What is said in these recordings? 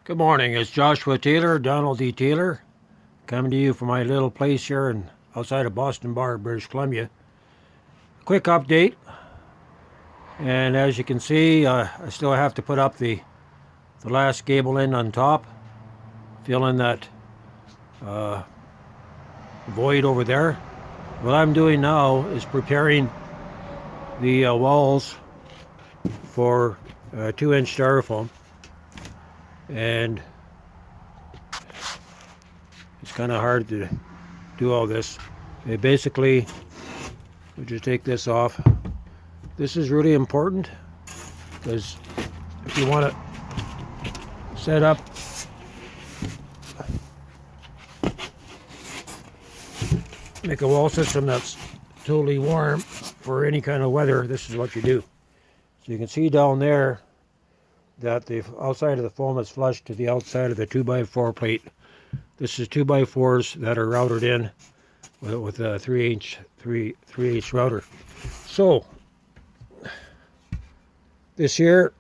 Good morning. It's Joshua Taylor, Donald D. Taylor, coming to you from my little place here outside of Boston Bar, British Columbia. Quick update, and as you can see, I still have to put up the last gable end on top, fill in that void over there. What I'm doing now is preparing the walls for 2-inch styrofoam, and it's kind of hard to do all this. Basically, we just take this off. This is really important because if you want to set up make a wall system that's totally warm for any kind of weather, this is what you do. So you can see down there that the outside of the foam is flush to the outside of the 2x4 plate. This is 2x4s that are routed in with a 3/8 router. So this here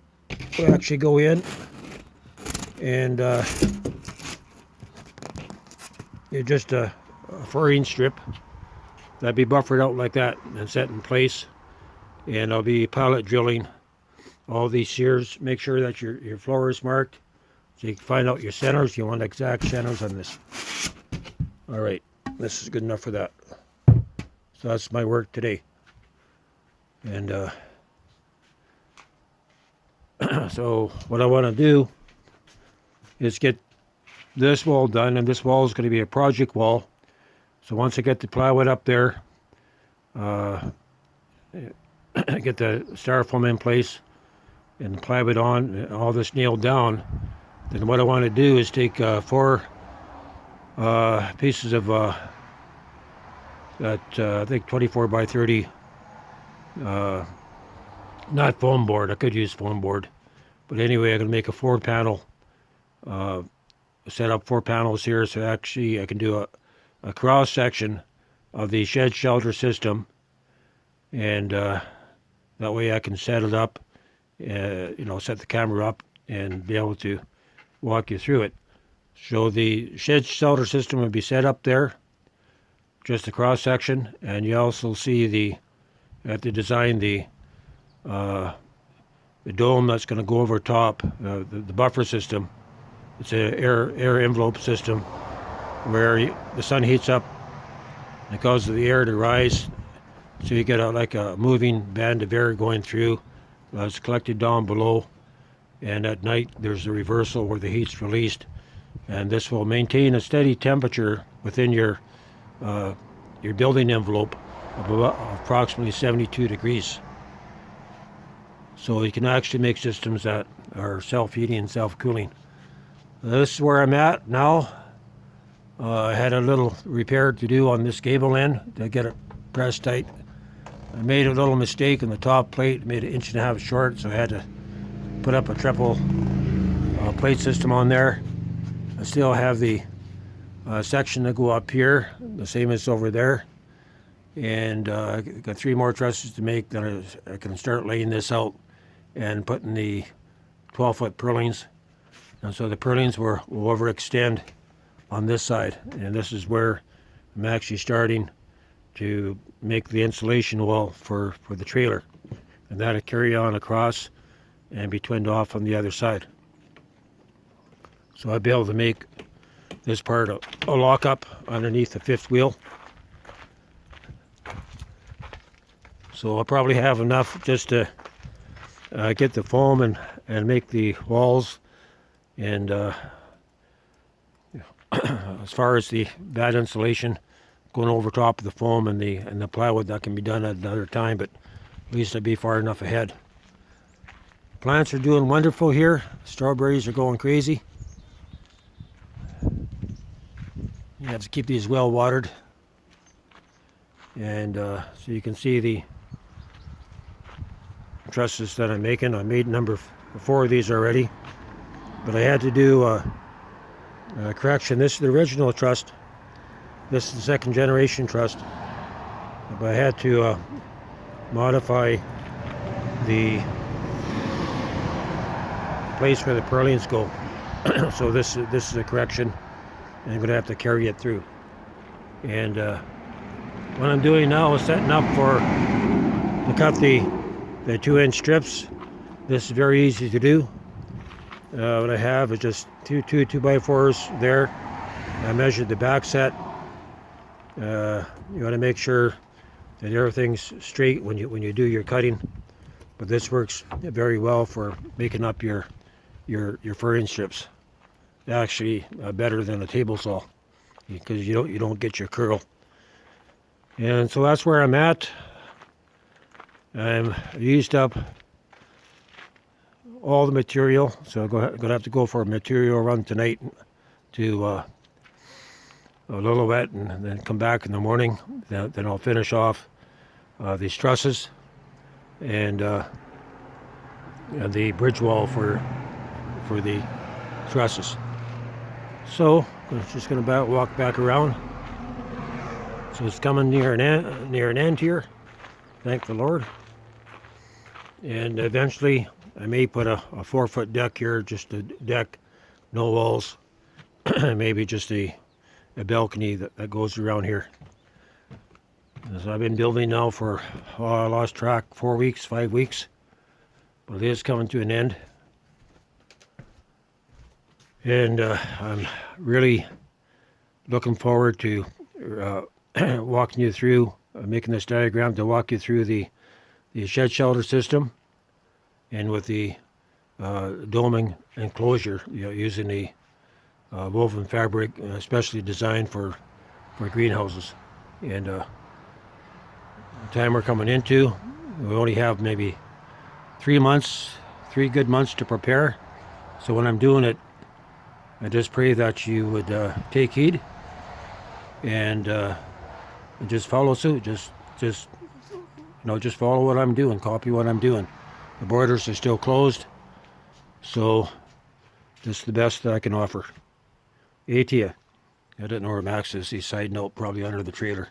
will actually go in, and it's just a 4-inch strip that'd be buffered out like that and set in place. And I'll be pallet drilling all these shears. Make sure that your floor is marked so you can find out your centers. You want exact centers on this. All right, this is good enough for that. So that's my work today. And so what I want to do is get this wall done, and this wall is going to be a project wall. So once I get the plywood up there, get the styrofoam in place and the plywood on, and all this nailed down, then what I want to do is take 4 pieces of that I think 24 by 30, not foam board. I could use foam board, but anyway, I'm going to make a 4-panel, set up 4 panels here, so actually I can do a cross section of the shed shelter system, and that way I can set it up, set the camera up and be able to walk you through it. So the shed shelter system will be set up there, just a cross section, and you also see I have to design the dome that's going to go over top, the buffer system. It's an air envelope system where the sun heats up and it causes the air to rise. So you get like a moving band of air going through. It's collected down below, and at night there's a reversal where the heat's released, and this will maintain a steady temperature within your building envelope of approximately 72 degrees. So you can actually make systems that are self-heating and self-cooling. This is where I'm at now. I had a little repair to do on this gable end to get it pressed tight. I made a little mistake in the top plate, made it 1.5 inches short, so I had to put up a triple plate system on there. I still have the section to go up here, the same as over there. And I got 3 more trusses to make, then I can start laying this out and putting the 12-foot purlins. And so the purlins will overextend on this side, and this is where I'm actually starting to make the insulation wall for the trailer, and that'll carry on across and be twinned off on the other side. So I'll be able to make this part a lock-up underneath the 5th wheel. So I'll probably have enough just to get the foam and make the walls. And as far as that insulation going over top of the foam and the plywood, that can be done at another time, but at least I'd be far enough ahead. Plants are doing wonderful here. Strawberries are going crazy. You have to keep these well watered. And so you can see the trusses that I'm making. I made number 4 of these already, but I had to do a correction. This is the original truss. This is the 2nd generation truss, but I had to modify the place where the purlins go. So this is a correction, and I'm going to have to carry it through. And what I'm doing now is setting up to cut the 2-inch strips. This is very easy to do. What I have is just two 2x4s there. I measured the back set. You want to make sure that everything's straight when you do your cutting. But this works very well for making up your fur strips. Actually, better than a table saw, because you don't get your curl. And so that's where I'm at. I'm used up all the material, so I'm gonna have to go for a material run tonight to a little wet, and then come back in the morning. Then I'll finish off these trusses and the bridge wall for the trusses. So I'm just gonna walk back around. So it's coming near an end here. Thank the Lord. And eventually I may put a 4-foot deck here, just a deck, no walls, maybe just a balcony that goes around here. So I've been building now for, I lost track, 4 weeks, 5 weeks, but it is coming to an end. And I'm really looking forward to walking you through, making this diagram to walk you through the shed shelter system, and with the doming enclosure, using the woven fabric, especially designed for greenhouses. And the time we're coming into, we only have maybe 3 good months to prepare. So when I'm doing it, I just pray that you would take heed and just follow suit. Just follow what I'm doing, copy what I'm doing. The borders are still closed, so this is the best that I can offer. To you. I didn't know where Max is. He's side note, probably under the trailer.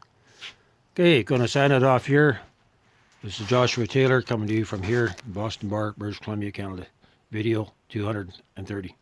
Okay, gonna sign it off here. This is Joshua Taylor coming to you from here, Boston Bar, British Columbia, Canada. Video 230.